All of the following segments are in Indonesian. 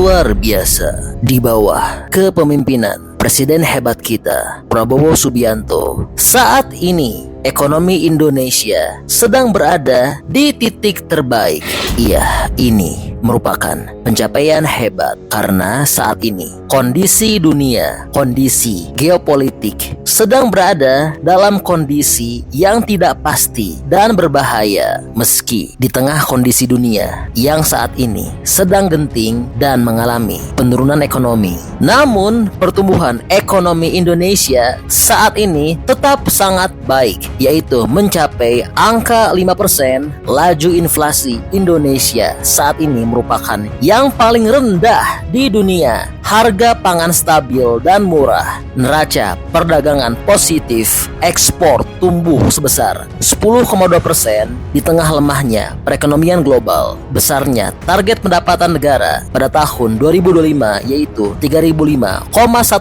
luar biasa. Di bawah kepemimpinan Presiden hebat kita, Prabowo Subianto, saat ini ekonomi Indonesia sedang berada di titik terbaik. Iya, ini merupakan pencapaian hebat karena saat ini kondisi dunia, kondisi geopolitik sedang berada dalam kondisi yang tidak pasti dan berbahaya. Meski di tengah kondisi dunia yang saat ini sedang genting dan mengalami penurunan ekonomi, namun pertumbuhan ekonomi Indonesia saat ini tetap sangat baik, yaitu mencapai angka 5%. Laju inflasi Indonesia saat ini merupakan yang paling rendah di dunia. Harga pangan stabil dan murah. Neraca perdagangan positif, ekspor tumbuh sebesar 10,2% di tengah lemahnya perekonomian global. Besarnya target pendapatan negara pada tahun 2025 yaitu 3.005,1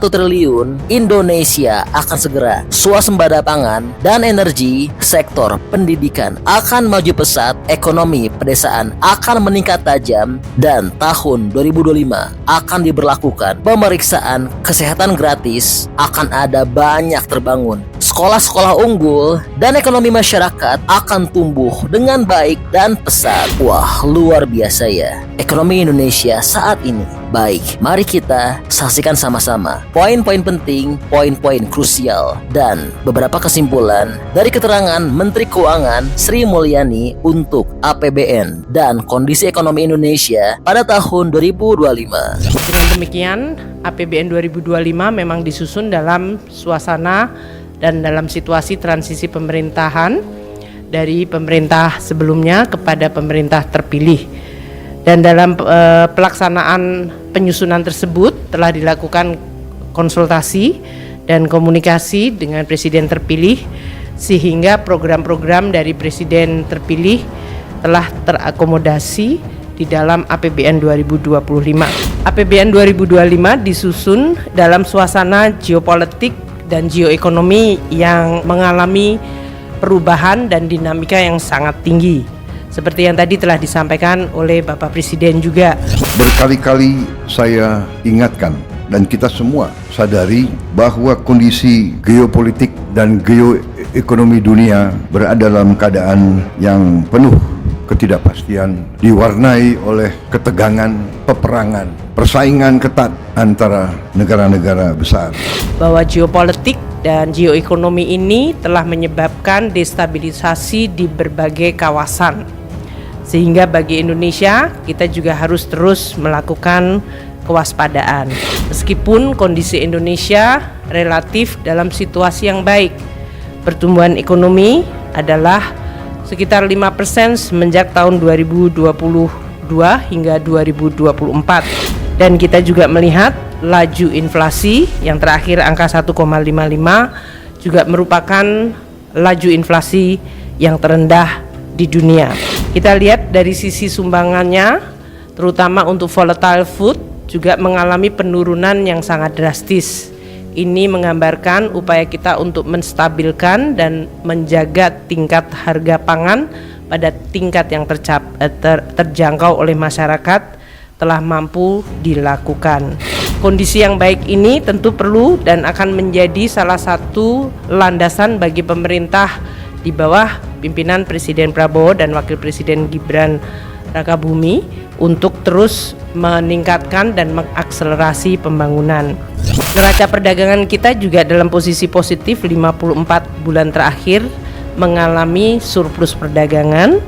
triliun. Indonesia akan segera swasembada pangan dan energi. Sektor pendidikan akan maju pesat, ekonomi pedesaan akan meningkat tajam, dan tahun 2025 akan diberlakukan pemeriksaan kesehatan gratis. Akan ada banyak terbangun sekolah-sekolah unggul dan ekonomi masyarakat akan tumbuh dengan baik dan pesat. Wah, luar biasa ya ekonomi Indonesia saat ini. Baik, mari kita saksikan sama-sama poin-poin penting, poin-poin krusial, dan beberapa kesimpulan dari keterangan Menteri Keuangan Sri Mulyani untuk APBN dan kondisi ekonomi Indonesia pada tahun 2025. Dengan demikian, APBN 2025 memang disusun dalam suasana dan dalam situasi transisi pemerintahan dari pemerintah sebelumnya kepada pemerintah terpilih. Dan dalam pelaksanaan penyusunan tersebut telah dilakukan konsultasi dan komunikasi dengan Presiden terpilih, sehingga program-program dari Presiden terpilih telah terakomodasi di dalam APBN 2025. APBN 2025 disusun dalam suasana geopolitik dan geoekonomi yang mengalami perubahan dan dinamika yang sangat tinggi. Seperti yang tadi telah disampaikan oleh Bapak Presiden juga. Berkali-kali saya ingatkan dan kita semua sadari bahwa kondisi geopolitik dan geoekonomi dunia berada dalam keadaan yang penuh ketidakpastian, diwarnai oleh ketegangan, peperangan, persaingan ketat antara negara-negara besar. Bahwa geopolitik dan geoekonomi ini telah menyebabkan destabilisasi di berbagai kawasan. Sehingga bagi Indonesia, kita juga harus terus melakukan kewaspadaan. Meskipun kondisi Indonesia relatif dalam situasi yang baik, pertumbuhan ekonomi adalah sekitar 5% semenjak tahun 2022 hingga 2024. Dan kita juga melihat laju inflasi yang terakhir angka 1,55 juga merupakan laju inflasi yang terendah di dunia. Kita lihat dari sisi sumbangannya, terutama untuk volatile food juga mengalami penurunan yang sangat drastis. Ini menggambarkan upaya kita untuk menstabilkan dan menjaga tingkat harga pangan pada tingkat yang terjangkau oleh masyarakat telah mampu dilakukan. Kondisi yang baik ini tentu perlu dan akan menjadi salah satu landasan bagi pemerintah di bawah pimpinan Presiden Prabowo dan Wakil Presiden Gibran Rakabuming untuk terus meningkatkan dan mengakselerasi pembangunan. Neraca perdagangan kita juga dalam posisi positif 54 bulan terakhir mengalami surplus perdagangan,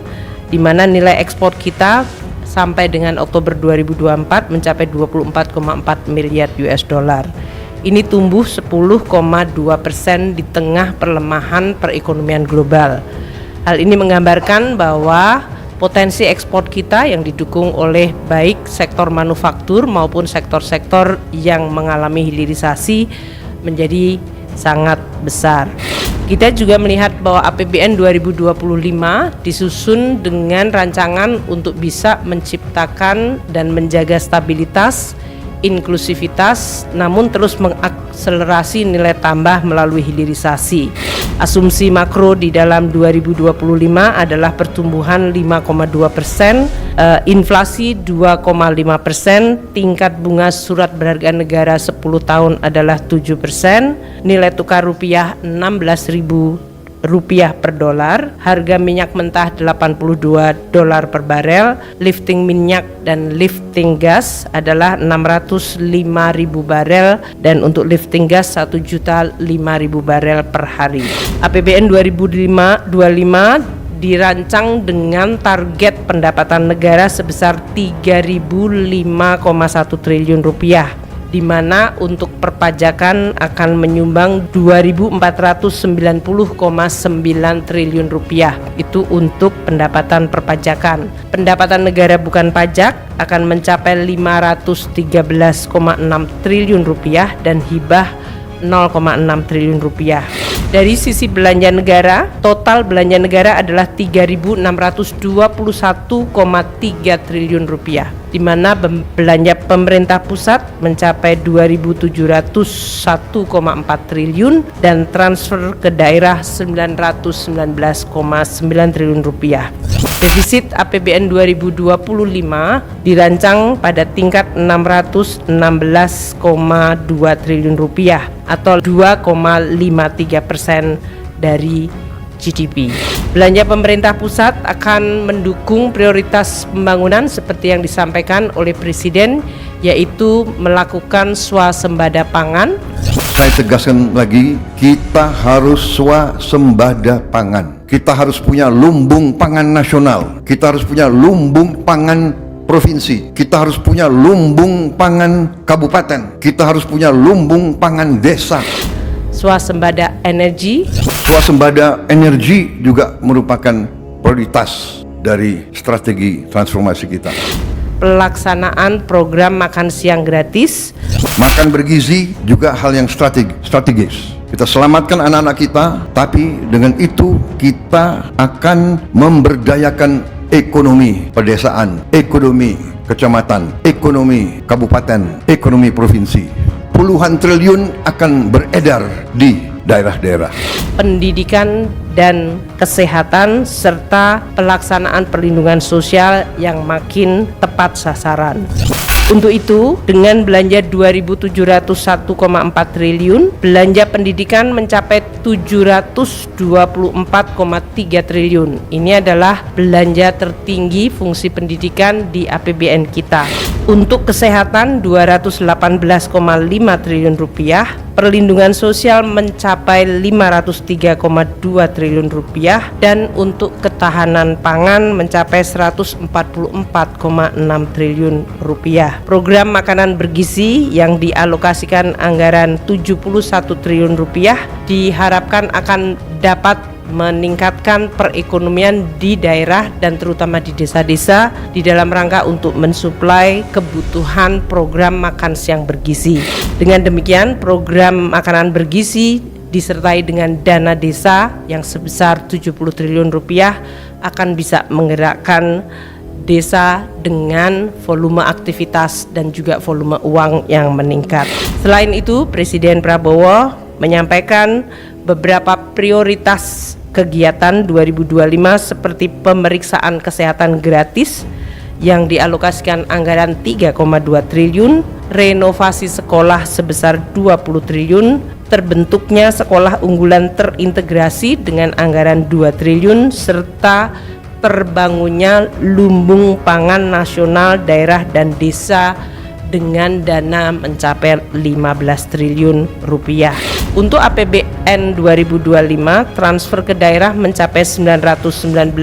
di mana nilai ekspor kita sampai dengan Oktober 2024 mencapai 24,4 miliar US dollar. Ini tumbuh 10,2% di tengah perlemahan perekonomian global. Hal ini menggambarkan bahwa potensi ekspor kita yang didukung oleh baik sektor manufaktur maupun sektor-sektor yang mengalami hilirisasi menjadi sangat besar. Kita juga melihat bahwa APBN 2025 disusun dengan rancangan untuk bisa menciptakan dan menjaga stabilitas, inklusivitas, namun terus mengakselerasi nilai tambah melalui hilirisasi. Asumsi makro di dalam 2025 adalah pertumbuhan 5,2%, inflasi 2,5%, tingkat bunga surat berharga negara 10 tahun adalah 7%, nilai tukar rupiah 16.000 rupiah per dolar, harga minyak mentah 82 dolar per barel, lifting minyak dan lifting gas adalah 605.000 barel dan untuk lifting gas 1.005.000 barel per hari. APBN 2025 dirancang dengan target pendapatan negara sebesar 3.005,1 triliun rupiah, di mana untuk perpajakan akan menyumbang 2.490,9 triliun rupiah. Itu untuk pendapatan perpajakan. Pendapatan negara bukan pajak akan mencapai 513,6 triliun rupiah dan hibah 0,6 triliun rupiah. Dari sisi belanja negara, total belanja negara adalah 3.621,3 triliun rupiah, di mana belanja pemerintah pusat mencapai 2.701,4 triliun dan transfer ke daerah 919,9 triliun rupiah. Defisit APBN 2025 dirancang pada tingkat 616,2 triliun rupiah atau 2,53% dari GDP. Belanja pemerintah pusat akan mendukung prioritas pembangunan seperti yang disampaikan oleh Presiden, yaitu melakukan swasembada pangan. Saya tegaskan lagi, kita harus swasembada pangan. Kita harus punya lumbung pangan nasional. Kita harus punya lumbung pangan provinsi. Kita harus punya lumbung pangan kabupaten. Kita harus punya lumbung pangan desa. Swasembada energi. Swasembada energi juga merupakan prioritas dari strategi transformasi kita. Pelaksanaan program makan siang gratis. Makan bergizi juga hal yang strategis. Kita selamatkan anak-anak kita, tapi dengan itu kita akan memberdayakan ekonomi pedesaan, ekonomi kecamatan, ekonomi kabupaten, ekonomi provinsi. Puluhan triliun akan beredar di daerah-daerah. Pendidikan dan kesehatan serta pelaksanaan perlindungan sosial yang makin tepat sasaran. Untuk itu, dengan belanja 2.701,4 triliun, belanja pendidikan mencapai 724,3 triliun. Ini adalah belanja tertinggi fungsi pendidikan di APBN kita. Untuk kesehatan 218,5 triliun rupiah, perlindungan sosial mencapai 503,2 triliun rupiah, dan untuk ketahanan pangan mencapai 144,6 triliun rupiah. Program makanan bergizi yang dialokasikan anggaran 71 triliun rupiah diharapkan akan dapat meningkatkan perekonomian di daerah dan terutama di desa-desa di dalam rangka untuk mensuplai kebutuhan program makan siang bergizi. Dengan demikian, program makanan bergizi disertai dengan dana desa yang sebesar 70 triliun rupiah akan bisa menggerakkan desa dengan volume aktivitas dan juga volume uang yang meningkat. Selain itu, Presiden Prabowo menyampaikan beberapa prioritas kegiatan 2025 seperti pemeriksaan kesehatan gratis yang dialokasikan anggaran 3,2 triliun, renovasi sekolah sebesar 20 triliun, terbentuknya sekolah unggulan terintegrasi dengan anggaran 2 triliun, serta terbangunnya lumbung pangan nasional daerah dan desa dengan dana mencapai 15 triliun rupiah. Untuk APBN 2025, transfer ke daerah mencapai 919,9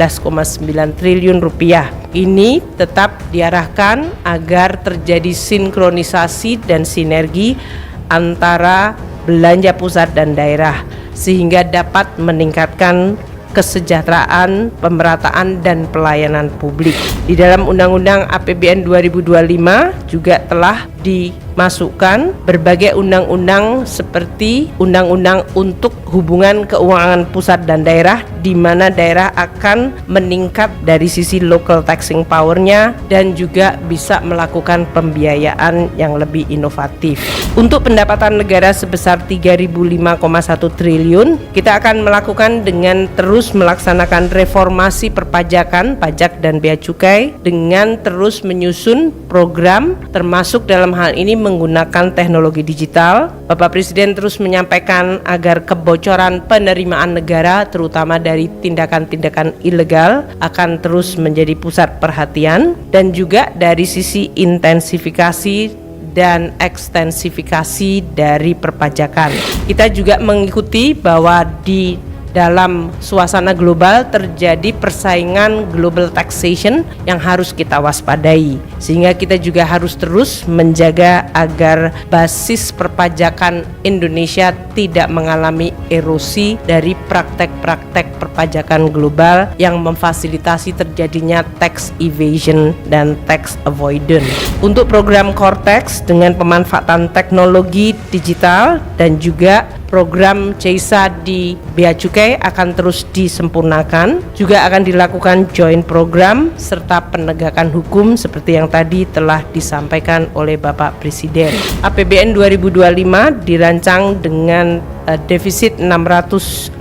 triliun rupiah. Ini tetap diarahkan agar terjadi sinkronisasi dan sinergi antara belanja pusat dan daerah sehingga dapat meningkatkan kesejahteraan, pemerataan, dan pelayanan publik. Di dalam Undang-Undang APBN 2025 juga telah memasukkan berbagai undang-undang seperti undang-undang untuk hubungan keuangan pusat dan daerah, di mana daerah akan meningkat dari sisi local taxing power-nya dan juga bisa melakukan pembiayaan yang lebih inovatif. Untuk pendapatan negara sebesar 3.005,1 triliun, kita akan melakukan dengan terus melaksanakan reformasi perpajakan, pajak dan bea cukai dengan terus menyusun program termasuk dalam hal ini menggunakan teknologi digital. Bapak Presiden terus menyampaikan agar kebocoran penerimaan negara terutama dari tindakan-tindakan ilegal akan terus menjadi pusat perhatian, dan juga dari sisi intensifikasi dan ekstensifikasi dari perpajakan. Kita juga mengikuti bahwa di dalam suasana global terjadi persaingan global taxation yang harus kita waspadai, sehingga kita juga harus terus menjaga agar basis perpajakan Indonesia tidak mengalami erosi dari praktek-praktek perpajakan global yang memfasilitasi terjadinya tax evasion dan tax avoidance. Untuk program Cortex dengan pemanfaatan teknologi digital dan juga program CEISA di Bea Cukai akan terus disempurnakan. Juga akan dilakukan joint program serta penegakan hukum seperti yang tadi telah disampaikan oleh Bapak Presiden. APBN 2025 dirancang dengan defisit 616,2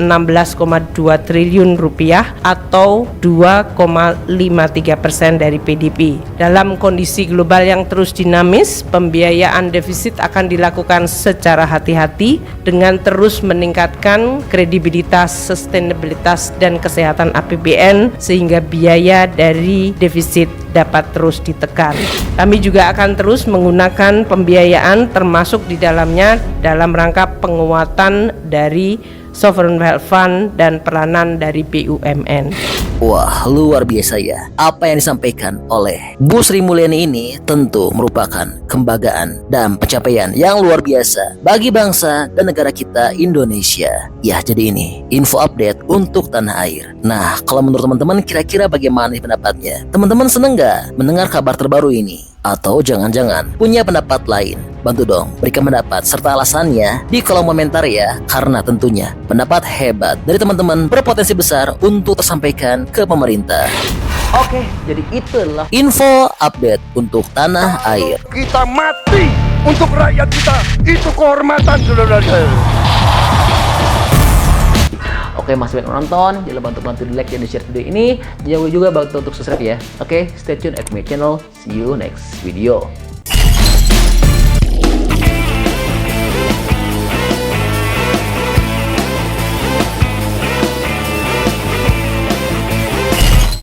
triliun rupiah atau 2,53% dari PDB. Dalam kondisi global yang terus dinamis, pembiayaan defisit akan dilakukan secara hati-hati dengan terus meningkatkan kredibilitas, sustainabilitas dan kesehatan APBN sehingga biaya dari defisit dapat terus ditekan. Kami juga akan terus menggunakan pembiayaan termasuk di dalamnya dalam rangka penguatan dari Sovereign Wealth Fund dan peranan dari BUMN. Wah, luar biasa ya. Apa yang disampaikan oleh Bu Sri Mulyani ini tentu merupakan kebanggaan dan pencapaian yang luar biasa bagi bangsa dan negara kita Indonesia. Ya, jadi ini info update untuk tanah air. Nah, kalau menurut teman-teman kira-kira bagaimana pendapatnya? Teman-teman seneng gak mendengar kabar terbaru ini? Atau jangan-jangan punya pendapat lain? Bantu dong berikan pendapat serta alasannya di kolom komentar ya, karena tentunya pendapat hebat dari teman-teman berpotensi besar untuk tersampaikan ke pemerintah. Oke, jadi itulah info update untuk tanah air. Kita mati untuk rakyat kita, itu kehormatan, saudara-saudara. Oke, masih banyak nonton, jangan lupa untuk bantu di like dan di share video ini. Jangan lupa juga bantu untuk subscribe ya. Oke, stay tune at my channel. See you next video.